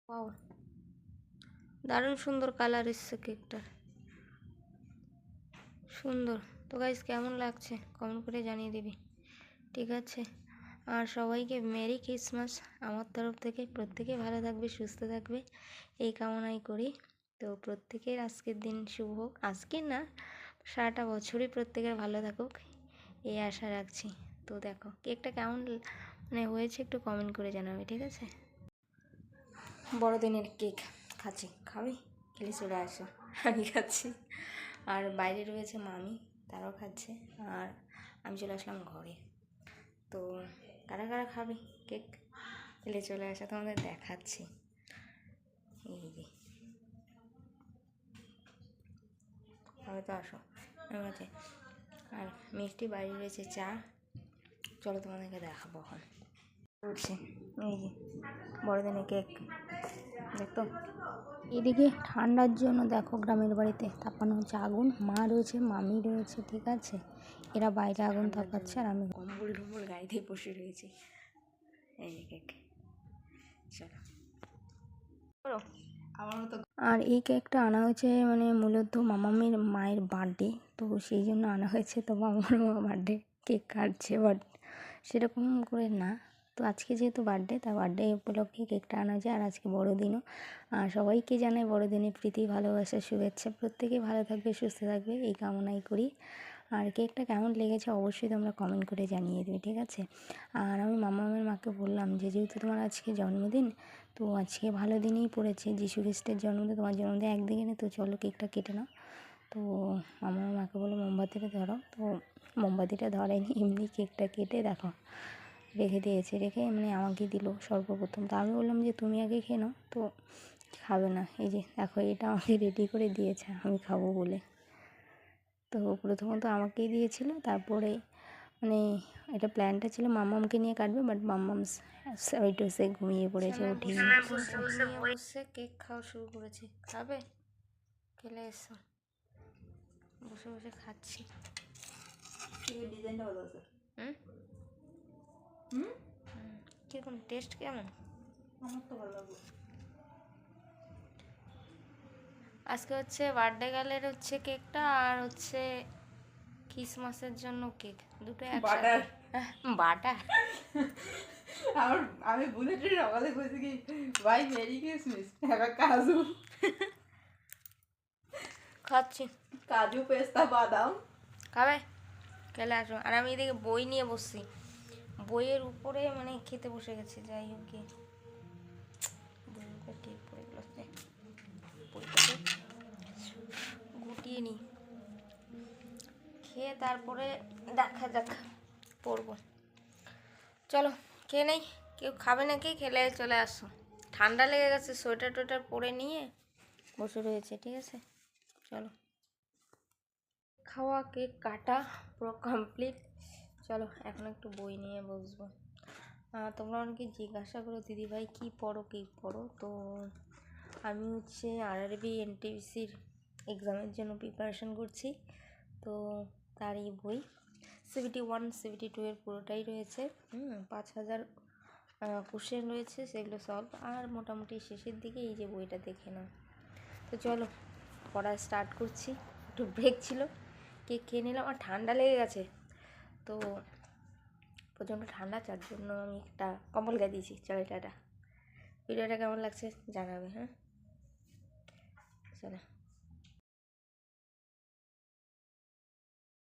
Wow, দারুণ সুন্দর colour এসছে কেকটার, সুন্দর। তো গাইস কেমন লাগছে কমেন্ট করে জানিয়ে দিবি, ঠিক আছে? আর সবাইকে মেরি ক্রিসমাস আমার তরফ থেকে। প্রত্যেকে ভালো থাকবে, সুস্থ থাকবে, এই কামনাই করি। তো প্রত্যেকের আজকের দিন শুভ হোক, আজকের না সারাটা বছরই প্রত্যেকের ভালো থাকুক এই আশা রাখছি। তো দেখো কেকটা কেমন মানে হয়েছে একটু কমেন্ট করে জানাবে, ঠিক আছে? বড়দিনের কেক খাচ্ছি, খাবি? খেলে চলে আসো, আমি খাচ্ছি। আর বাইরে রয়েছে মামি, তারাও খাচ্ছে। আর আমি চলে আসলাম ঘরে। তো কারা কারা খাবে কেক খেলে চলে আসা, তোমাদের দেখাচ্ছি। এই যে হয়তো আসো আমার কাছে। আর মিষ্টি বাইরে রয়েছে, চা। চলো তোমাদেরকে দেখাবো এখন উঠছে। এই যে বড়দিনের কেক দেখতো। এদিকে ঠান্ডার জন্য দেখো গ্রামের বাড়িতে তাপানো হচ্ছে আগুন। মা রয়েছে, মামি রয়েছে, ঠিক আছে? এরা বাইরে আগুন তাপাচ্ছে আর আমি কম্বল টম্বল গায়ে দিয়ে বসে রয়েছি। এই যে কেক, চলো। আর এই কেকটা আনা হয়েছে মানে মূলত মামামের মায়ের বার্থডে, তো সেই জন্য আনা হয়েছে। তো মামার বার্থডে কেক কাটছে, বাট সেরকম করে না। তো আজকে যেহেতু বার্থডে, তার বার্থডে উপলক্ষে কেকটা আনা হয়েছে। আর আজকে বড়দিনও। আর সবাইকে জানাই বড়দিনের প্রীতি, ভালোবাসা, শুভেচ্ছা। প্রত্যেকেই ভালো থাকবে, সুস্থ থাকবে এই কামনাই করি। আর কেকটা কেমন লেগেছে অবশ্যই তোমরা কমেন্ট করে জানিয়ে দেবে, ঠিক আছে? আর আমি মামামের মাকে বললাম যে যেহেতু তোমার আজকে জন্মদিন, তো আজকে ভালো দিনেই পড়েছে, যীশু খ্রিস্টের জন্মদিন, তোমার জন্মদিন একদিকে তো চলো কেকটা কেটে নাও। তো আমার মাকে বলে মোমবাতিটা ধরো, তো মোমবাতিটা ধরেনি, এমনি কেকটা কেটে দেখো রেখে দিয়েছে। রেখে এমনি আমাকে দিল সর্বপ্রথম। তো আমি বললাম যে তুমি আগে খেয়ে নাও, তো খাবে না। এই যে দেখো এটা আমাকে রেডি করে দিয়েছে আমি খাবো বলে। তো প্রথমত আমাকেই দিয়েছিল, তারপরে মানে এটা প্ল্যানটা ছিল মাম্মামকে নিয়ে কাটবে, বাট মাম্মাম ওইটা সে ঘুমিয়ে পড়েছে, উঠিয়ে বসে কেক খাওয়া শুরু করেছে। খাবে? খেলে এসো, বসে বসে খাচ্ছি। ডিজাইনটা ভালো আছে। কিরকম টেস্ট কেমন? আমার তো ভালো লাগলো। আজকে হচ্ছে বার্থডে গার্লের হচ্ছে কেকটা, আর হচ্ছে ক্রিসমাসের জন্য কেক, দুটো একসাথে। বাটার আমার আমি বুলেটের সকালে কইছি কি ভাই মেরি ক্রিসমাস, এবার কাজু খাচ্ছি, কাজু পেস্তা বাদাম খাবে? খেলে আসো। আর আমি এদিকে বই নিয়ে বসছি, বইয়ের উপরে মানে খেতে বসে গেছি। যাই হোক কি বইয়ের উপরে ঠিক পড়ে গেল, বইটাকে গুটিয়ে নিই, খেয়ে তারপরে দেখা যাক পড়বো। চলো খেয়ে নেই। কেউ খাবে নাকি? খেলে চলে আসো। ঠান্ডা লেগে গেছে, সোয়েটার টোয়েটার পরে নিয়ে বসে রয়েছে, ঠিক আছে? চলো, খাওয়া কেক কাটা পুরো কমপ্লিট। চলো এখন একটু বই নিয়ে বসবো। তোমরা অনেকে জিজ্ঞাসা করো দিদিভাই কী পড়ো, কী পড়ো? তো আমি হচ্ছে আরআরবি এনটিপিসির এক্সামের জন্য প্রিপারেশন করছি। তো তারই বই CBT 1 CBT 2 এর পুরোটাই রয়েছে। 5000 কোশ্চেন রয়েছে, সেগুলো সলভ। আর মোটামুটি শেষের দিকে এই যে বইটা দেখে নাও। তো চলো পড়া স্টার্ট করছি। একটু ব্রেক ছিল, কেক খেয়ে নিলাম। আর ঠান্ডা লেগে গেছে, তো প্রচণ্ড ঠান্ডা, যার জন্য আমি একটা কম্বল গায়ে দিয়েছি। চলো টাটা। ভিডিওটা কেমন লাগছে জানাবে, হ্যাঁ? চলো।